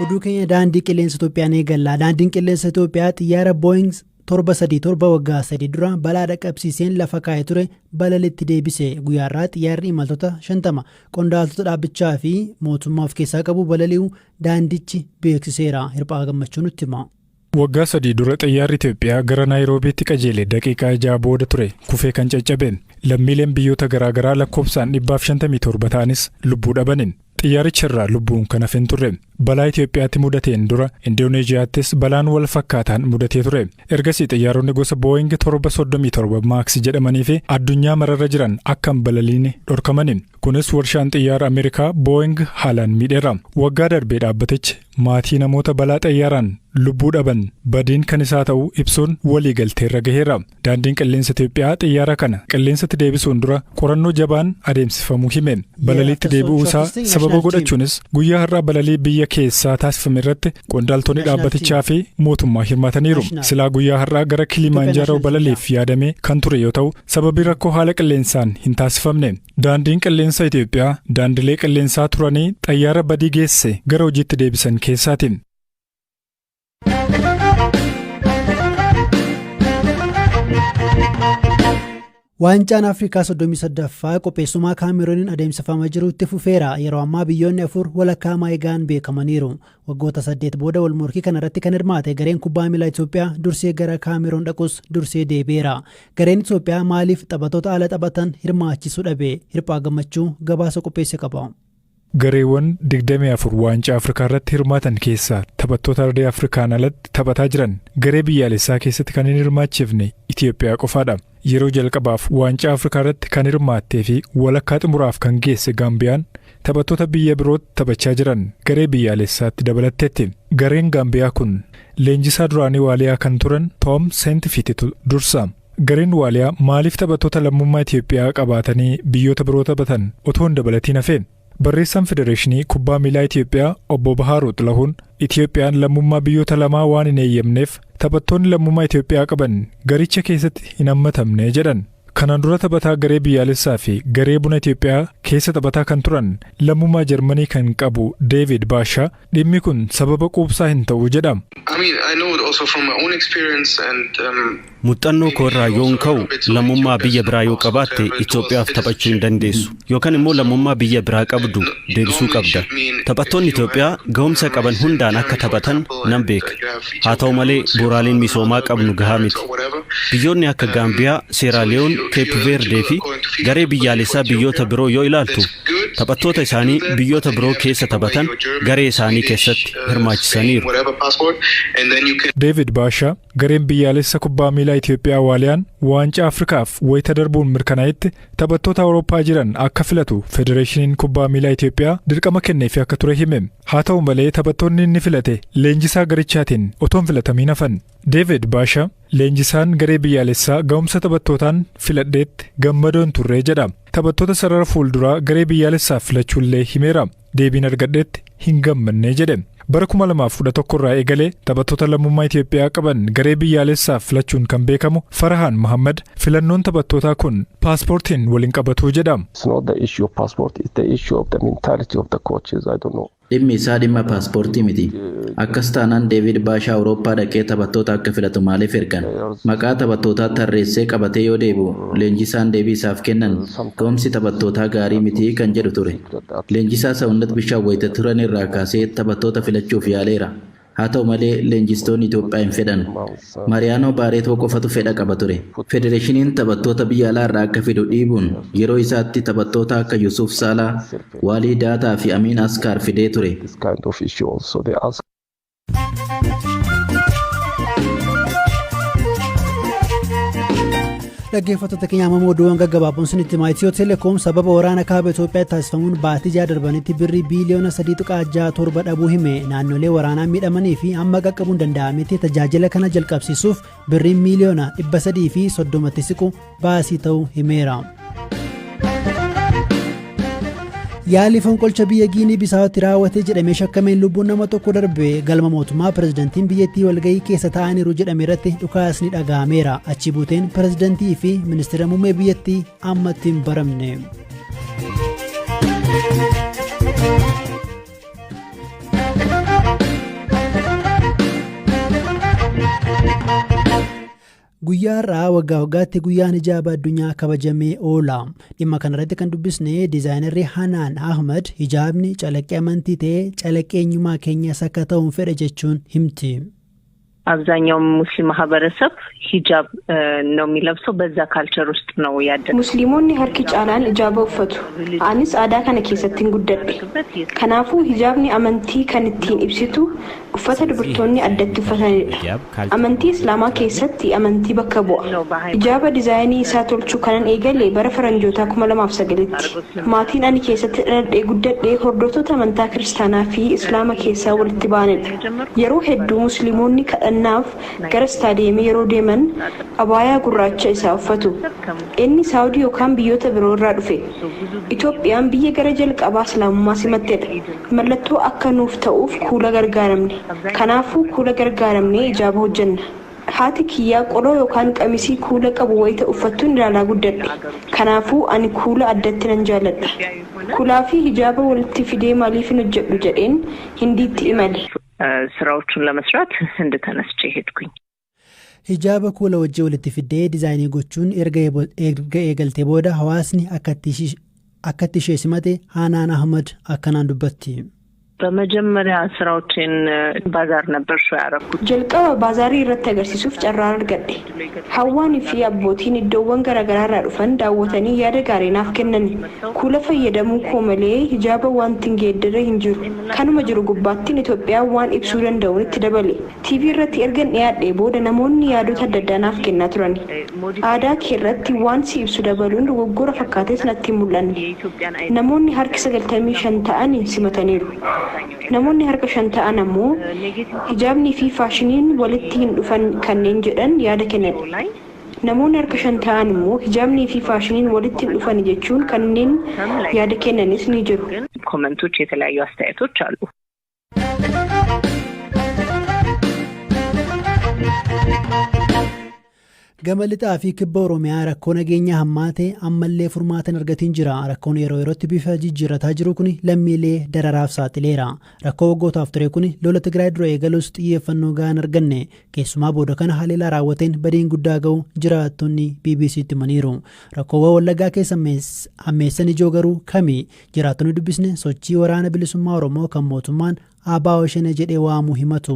oduu keenya daandii qilleensa Itoophiyaa eegalla. Daandiin qilleensa Itoophiyaa xiyyaara Boeing 737 waggaa 3 dura balaa dhaqqabsiiseen lafa kaa'ee ture balalitti deebise. Guyyaarraa xiyyaarri imaltoota 50 qondaaltota dhaabbichaa fi mootummaa of keessaa qabu balali'uu daandichi beeksiseera. Hirphaa Gammachuu nutti hima. Waggaa 3 dura xiyyaarri Itoophiyaa gara Naayiroobiitti qajeele daqiiqaa 6 booda ture kufee kan caccabeen lammiileen biyyoota garaagaraa lakkoofsaan 157 ta'anis lubbuu dhabanin. Xiyyaaricharraa lubbuun kan hafen turre balaa Itoophiyaatti mudateen dura Indooneeziyaattis balaan wal fakkaataan mudatee ture. Ergasii xiyyaaronni gosa Boeing 737 Max jedhamanii fi addunyaa mararra jiran akka hin balaliine dhorkamanin. Kunis warshaan xiyyaara Ameerikaa Boeing haalaan miidheera. Waggaa darbee dhaabbatichi maatii namoota balaa xiyyaaraan lubbuu dhaban badiin kan isaa ta'uu ibsuun walii galteerra gaheera. Daandiin qilleensa Itoophiyaa xiyyaara kana qilleensatti deebisuun dura qorannoo jabaan adeemsifamuu hime. Balaliitti deebi'uu isaa sababa godhachuunis guyyaa har'aa balalii biyya keessaa taasifame irratti qondaaltonni dhaabbatichaa fi mootummaa hirmaataniiru. Silaa guyyaa har'aa gara Kilimanjaaroo balaliif yaadamee kan ture yoo ta'u sababii rakkoo haala qilleensaan hin taasifamne. Daandiin qilleensa Itoophiyaa daandilee qilleensaa turanii xiyyaara badii geesse gara hojiitti deebisan keessaati. Waancaan Afrikaa 38ffaa qopheessummaa Kaameruuniin adeemsifamaa jirutti fufeera. Yeroo ammaa biyyoonni 4 walakkaa maayigaan beekamaniiru. Waggoota 8 booda wal morkii kana irratti kan hirmaate gareen kubbaa miilaa Itoophiyaa dursee gara Kaameruun dhaqus dursee deebi'eera. Gareen Itoophiyaa maaliif taphattoota ala taphatan hirmaachisuu dhabe? Hirphaa Gammachuu gabaasa qopheesse qaba. Gareewwan 24 waancaa Afrikaa irratti hirmaatan keessaa taphattoota ardii Afrikaan alatti taphataa jiran garee biyyaalessaa keessatti kan hin hirmaachifne Itoophiyaa qofaadha. Yeroo jalqabaaf waancaa Afrikaa irratti kan hirmaattee fi walakkaa xumuraaf kan geesse Gaambiyaan taphattoota biyya birootti taphachaa jiran garee biyyaalessaatti dabalatteetti. Gareen Gaambiyaa kun leenjisaa duraanii Waaliyaa kan turan Tom Saintfietitu dursa. Gareen Waaliyaa maaliif taphattoota lammummaa Itoophiyaa qabaatanii biyyoota biroo taphatan otoo hin dabalatiin hafeen? Barreessaan Federeeshinii Kubbaa Miilaa Itoophiyaa Obbo Bahaaruu Xilahun Itoophiyaan lammummaa biyyoota lamaa waan hin eeyyamneef taphattoonni lammummaa Itoophiyaa qaban garicha keessatti hin hammatamne jedhan. Kanaan dura taphataa garee biyyaalessaa fi garee buna Itoophiyaa keessa taphataa kan turan lammummaa Jarmanii kan qabu David Baashaa dhimmi kun sababa quubsaa hin ta'u jedhama. Muuxannoo koo irraa yoon ka'u lammummaa biyya biraa yoo qabaatte Itoophiyaaf taphachuu hin dandeessu yookaan immoo lammummaa biyya biraa qabdu deebisuu qabda. Taphattoonni Itoophiyaa ga'umsa qaban hundaan akka taphatan nan beeka. Haa ta'u malee bu'uuraaleen misoomaa qabnu gahaa miti. Biyyoonni akka Gaambiyaa, Seeraaliyoon, Keep Verde fi garee biyyaalessaa biyyoota biroo yoo ilaaltu taphattoota isaanii biyyoota biroo keessa taphatan garee isaanii keessatti hirmaachisaniiru. David Baashaa gareen biyyaalessa kubbaa miilaa Itoophiyaa Waaliyaan waancaa Afrikaaf wayita darbuun mirkanaa'etti taphattoota Awurooppaa jiran akka filatu Federeeshiniin Kubbaa Miilaa Itoophiyaa dirqama kenneefii akka ture hime. Haa ta'u malee taphattoonni inni filate leenjisaa garichaatiin otoo hin filatamiin hafan. David Baashaa leenjisaan garee biyyaalessaa ga'umsa taphattootaan filadheetti gammadoon turree jedha. Taphattoota sarara fuulduraa garee biyyaalessaaf filachuullee himeera. Deebiin argadheetti hin gammanne jedhe. Bara 2011 irraa eegalee taphattoota lammummaa Itoophiyaa qaban garee biyyaalessaaf filachuun kan beekamu Farahaan Muhammad filannoon taphattootaa kun paaspoortiin waliin qabatuu jedhama. Dhimmi isaa dhimma paaspoortii miti. Akkas taanaan David Baashaa Awurooppaa dhaqee taphattoota akka filatu maaliif ergan? Maqaa taphattootaa tarreessee qabatee yoo deebi'u leenjisaan deebii isaaf kennan ga'umsi taphattootaa gaarii miti kan jedhu ture. Leenjisaa Sawundat Bishaan wayita turan irraa kaasee taphattoota filachuuf yaaleera. Haa ta'u malee leenjistoonni Itoophiyaa hin fedhan. Mariyaanoo Baareetoo qofatu fedha qaba ture. Federeeshiniin taphattoota biyya alaa irraa akka fidu dhiibuun yeroo isaatti taphattoota akka Yusuf Saalaa, Waalii Daataa fi Amiin Askaar fidee ture. Dhaggeeffattoota keenya amma oduuwwan gaggabaaboon sinitti himaa. Itiyoo Telekoom sababa waraana kaaba Itoophiyaa taasifamuun baatii 6 darbanitti birrii biiliyoona 3.67 dhabuu hime. Naannolee waraanaan miidhamanii fi amma qaqqabuun danda'ametti tajaajila kana jalqabsiisuuf birriin miiliyoona 330 siqu baasii ta'uu himeera. Yaalii fonqolcha biyya Giinii Bisaawatti raawwate jedhamee shakkameen lubbuun nama tokko darbe galma mootummaa pirezidantiin biyyattii walgahii keessa taa'aniiru jedhame irratti dhukaasni dhaga'ameera. Achi buuteen pirezidantii fi ministeera muummee biyyattii ammatti hin baramne. Guyyaa irraa waggaa waggaatti guyyaan hijaaba addunyaa kabajamee oola. Dhimma kanarratti kan dubbisne diizaayinarri Hanaan Ahmad hijaabni calaqqee amantii ta'ee calaqqee eenyummaa keenyaas akka ta'uun fedha jechuun himti. አብዛኛው ሙስሊም ማህበረሰብ ሂጃብ ነው የሚለብሰው በዛ ካልቸር ውስጥ ነው ያደረው ሙስሊሞኒ ሀርኪ ጫላን ሂጃብ ወፈቱ አኒስ አዳ ከነ ኬሰቲን ጉደዴ ከናፉ ሂጃብኒ አመንቲ ከንቲን ኢብሲቱ ኡፈተ ድብርቶኒ አደት ፈታኒ አመንቲ እስላማ ኬሰቲ አመንቲ በከቦ ሂጃብ ዲዛይኒ ሳቶልቹ ከነን ኤገሌ በረፈረንጆታ ኩመለማፍ ሰገለቲ ማቲን አኒ ኬሰቲ ደዴ ጉደዴ ሆርዶቶ ተመንታ ክርስቲያና ፊ እስላማ ኬሳ ወልቲ ባነድ የሮ ሄዱ ሙስሊሞኒ ከናፍ ገረስታዲየም የሮ deeman abaayaa gurraacha isaa uffatu inni saawudii yookaan biyyoota biroo irraa dhufe Itoophiyaan biyya gara jalqabaa islaamummaa simattedha mallattoo akka nuuf ta'uuf kuula gargaaramne kanaafuu kuula gargaaramne hijaaba hojjenna haati kiyyaa qoloo yookaan qamisii kuula qabu wayita uffattuun ilaalaa guddadhe kanaafuu ani kuula addatti nan jaalladha kuulaa fi hijaaba walitti fidee maaliif hin hojjedhu jedheen hindiitti imale ስራዎቹን ለመስራት ህንድ ተነስቼ ሄድኩኝ hijaaba kuula wajjii walitti fiddee diizaayinii gochuun erga eegaltee booda hawaasni akkatti ishee simate Hanaan Ahmad akkanaan dubbatti. በመጀመሪያ ስራዎችን ባዛር ነበር ያረኩት ጀልቀባ ባዛሪ ይረተ አገርሲሱፍ ጨራር አርገደ ሐዋን ፊ አቦቲን ደወን ገረገራራ ዱፈን ዳወተኒ ያደጋሪናፍ ከነን ኩለ ፈየደሙ ኮመሌ ሂጃባ ዋንቲን ገደረ እንጅሩ ከኑ መጅሩ ጉባቲን ኢትዮጵያ ዋን ኢብሱ ደንደውን ትደበለ ቲቪ ረት ኤርገን ያደ ቦደ ነሞን ያዱ ተደዳናፍ ከና ትራኒ አዳ ከረት ዋን ሲ ኢብሱ ደበሉን ወጎረ ፈካቴስ ነቲ ሙላን ነሞን ሀርክ ሰገልተሚ ሸንታአኒ ሲመተኒሩ namoonni harka 5 ammoo hijaabni fi faashiniin walitti hin dhufan kanneen jedhan yaada kennan namoonni harka 5 ammoo hijaabni fi faashiniin walitti hin dhufan jechuun kanneen yaada kennanis ni jiru ኮሜንቶች የተለያዩ አስተያየቶች አሉ Gamalixaa fi kibba Oromiyaa rakkoo nageenyaa hammaate ammallee furmaatan argatiin jira. Rakkoon yeroo yerootti bifa jijjiirataa jiru kun lammiilee dararaaf saaxileera. Rakkoo waggootaaf ture kun lola Tigraay dura eegaluus xiyyeeffannoo gahaan arganne. Keessumaa booda kana haleellaa raawwateen badiin guddaa ga'u jiraattonni BBC'tti himaniiru. Rakkoowwan Wallaggaa keessa hammeessan ijoo garuu kami? Jiraattonni dubbisne sochii waraana bilisummaa Oromoo kan mootummaan Abaa Oshene jedhee waamuu himatu.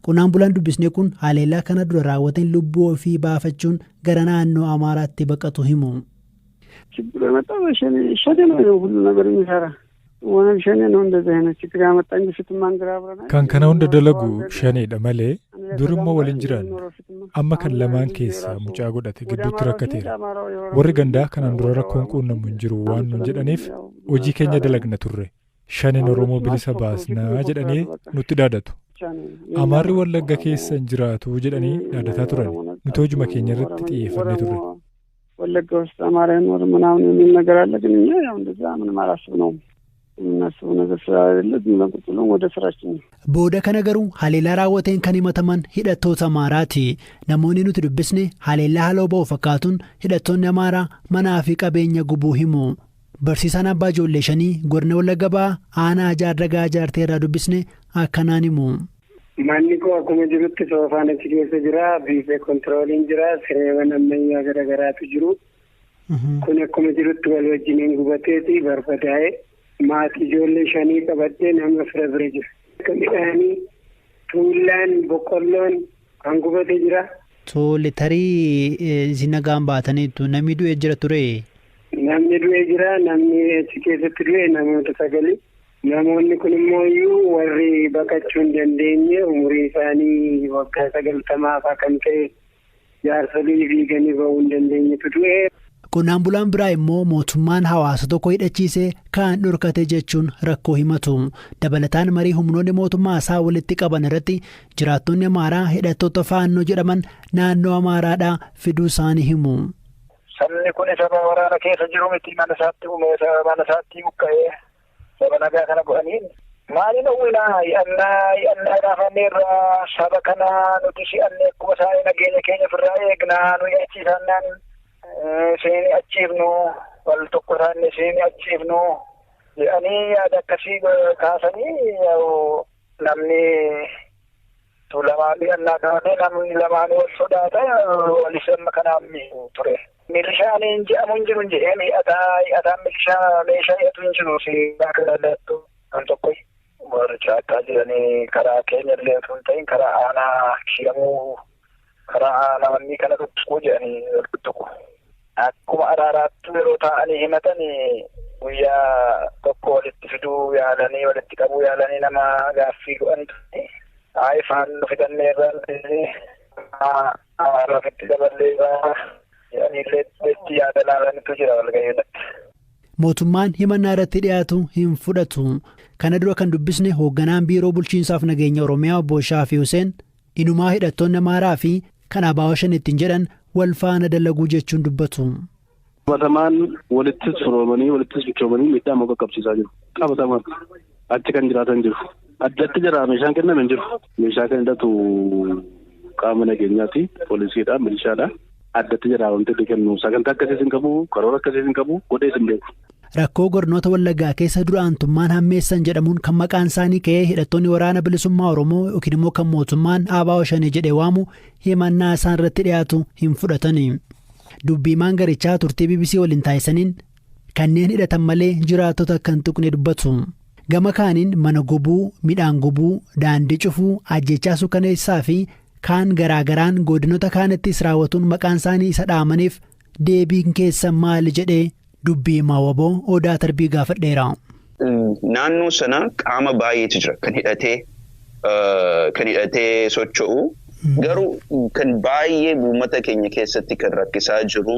Qonnaan bulaan dubbisne kun haleellaa kana dura raawwateen lubbuu ofii baafachuun gara naannoo Amaaraatti baqatu himu. ችግር መጣው ሸኔ ነው ሁሉ ነገር የሚሰራ ወነን ሸኔ ነው እንደዚህ አይነት ችግር ያመጣ እንጂ ስትማንግራ አብረና kan kana hunda dalagu shaneedha malee durummoo waliin jiran amma kan lamaan keessa mucaa godhate gidduutti rakkateera warri gandaa kanaan dura rakkoon quunnamu hin jiru waan nun jedhaniif hojii keenya dalagna turre shaneen Oromoo bilisa baasnaa jedhanii nutti dhaadatu Amaarri Wallagga keessa hin jiraatu jedhanii dhaadataa turan nuti hojuma keenya irratti xiyyeeffannee turre ወለጋ ውስጥ አማራ ይኖር ምናምን የሚል ነገር አለ ግን እኛ ያው እንደዛ ምንም አላስብነውም እናስበው ነገር ስላለ ዝም ወደ ስራችን booda kana garuu haleellaa raawwateen kan himataman hidhattoota Amaaraati. Namoonni nuti dubbisne haleellaa haloo ba'u fakkaatuun hidhattoonni Amaaraa manaa fi qabeenya gubuu himu. Barsiisaan Abbaa Ijoollee Shanii godina Wallagga Ba'aa aanaa Jaardagaa Jaarteerraa dubbisne akkanaan himu. Manni koo akkuma jirutti soofaan achi keessa jira, biifee kontirooliin jira, sireewwan ammayyaa garaagaraatu jiru. Kun akkuma jirutti wal wajjiniin gubateeti barbadaa'e maatii ijoollee 5 qabadhee nama fira bira jira. Midhaanii tuullaan boqqolloon kan gubatee jira. Tole tarii zinagaan baataniitu namni du'ee jira ture. Namni du'ee jira, namni achi keessatti du'e namoota 9. Namoonni kun immoo warri baqachuu hin dandeenye umurii isaanii waggaa 90 kan ta'e jaarsolii fiiganii ba'uu hin dandeenyetu du'e. Qonnaan bulaan biraa immoo mootummaan hawaasa tokko hidhachiisee kaan dhorkate jechuun rakkoo himatu. Dabalataan marii humnoonni mootummaa isaa walitti qaban irratti jiraattonni Amaaraa hidhattoota faannoo jedhaman naannoo Amaaraadhaa fiduu isaanii himu. Sabni kun saba waraana keessa jiru miti mana isaatti buqqa'ee saba nagaa kana godhaniin maaliin uwwinaa yannaa gaafanneerra saba kana nuti si'annee akkuma isaanii nageenya keenya ofirraa eegnaa nuyi achiisannaan seeni achiifnu wal tokko isaanii seeni achiifnu jedhanii yaada akkasii kaasanii namni lamaan dhi'annaa kaanee namni lamaan wal sodaata walis amma kanaan ture. Milishaan hin je'amu hin jiru jedhee mi'ataan milishaa meeshaa hidhatu hin jiru fi akka dallattu kan tokko warra akka jiranii karaa keenya illee osoo hin ta'in karaa aanaa shi'amuu karaa aanaa wanni kana tokko jedhanii tokko. Akkuma araaraatti yeroo taa'anii himatan guyyaa tokko walitti fiduu yaalanii walitti qabuu yaalanii nama gaaffii godhan ture. Ifaan fidannee irraa rafitti daballee irraa jedhaniillee itti yaada laalanitu jira walga'iirratti. Mootummaan himannaa irratti dhiyaatu hin fudhatu. Kana dura kan dubbisne hoogganaan biiroo bulchiinsaaf nageenya Oromiyaa obbo Shaafii Huseen inumaa hidhattoonni Amaaraa fi kan ABO ittiin jedhan wal faana dalaguu jechuun dubbatu. Qabatamaan walittis firoomanii walittis bichoomanii miidhaa moqa qabsiisaa jiru. Qabatamaan achi kan jiraatan jiru. Addatti jira meeshaan kenname hin jiru. Meeshaa kan hidhatu qaama nageenyaati, poolisiidha, milishaadha. Addatti jira wanti kennu sagantaa akkasiis hin qabu, karoora akkasiis hin qabu, godhees hin beeku. Rakkoo godinoota Wallaggaa keessa duraantummaan hammeessan jedhamuun kan maqaan isaanii ka'ee hidhattoonni waraana bilisummaa Oromoo yookiin immoo kan mootummaan ABO jedhee waamu himannaa isaan irratti dhiyaatu hin fudhatani. Dubbiimaan garichaa turtii BBC waliin taasisaniin kanneen hidhatan malee jiraattota akka hin tuqne dubbatu. Gama kaaniin mana gubuu, midhaan gubuu, daandii cufuu, ajjechaa suukaneessaa fi kaan garaagaraan godinoota kaanittis raawwatuun maqaan isaanii isa dhaamaniif deebiin keessan maali jedhee dubbii maawaboo Odaa Tarbii gaafadheera. Naannoo sana qaama baay'eetu jira kan hidhatee socho'u. Garuu kan baay'ee uummata keenya keessatti kan rakkisaa jiru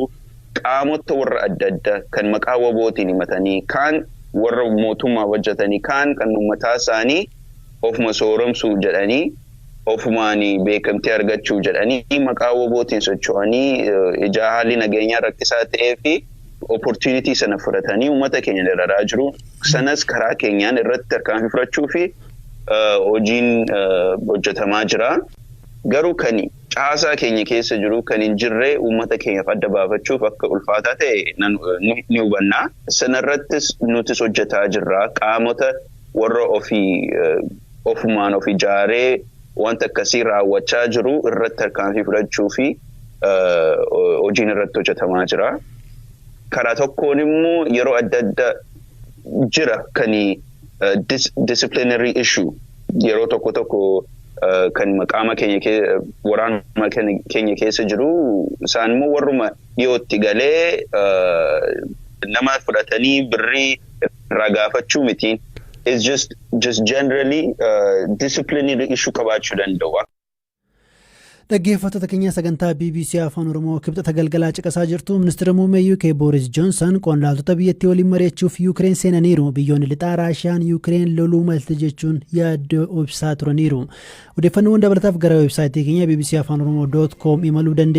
qaamota warra adda addaa kan maqaa wabootiin himatanii kaan warra mootummaa hojjetanii kaan kan uummataa isaanii ofuma sooromsuu jedhanii ofumaan beekamtii argachuu jedhanii maqaa wabootiin socho'anii ijaa haalli nageenyaa rakkisaa ta'ee fi opportunity sana fudhatanii uummata keenya dararaa jiru. Sanas karaa keenyaan irratti tarkaanfii fudhachuu fi hojiin hojjetamaa jira. Garuu kan caasaa keenya keessa jiru kan hin jirre uummata keenyaaf adda baafachuuf akka ulfaataa ta'e ni hubanna. Sanarrattis nutis hojjetaa jirra. Qaamota warra ofumaan of ijaaree wanta akkasii raawwachaa jiru irratti tarkaanfii fudhachuu fi hojiin irratti hojjetamaa jira. Karaa tokkoon immoo yeroo adda addaa jira kan disciplinary issue yeroo tokko kan maqaama keenya waraana keenya keessa jiru isaan immoo warruma dhiyootti galee nama fudhatanii birrii irraa gaafachuu mitiin. It's just generally disciplinary issue qabaachuu danda'u. Dhaggeeffattoota keenya sagantaa BBC Afaan Oromoo kibxata galgalaa caqasaa jirtu. Ministeera muummee UK Boris Johnson qondaaltota biyyattii waliin mari'achuuf Ukraine seenaniiru. Biyyoonni lixaa Raashiyaan Ukraine loluu malte jechuun yaada ibsaa turaniiru. Odeeffannoowwan dabalataaf gara websaayitii keenya bbcafaanoroomoo.com imaluu dandeessu.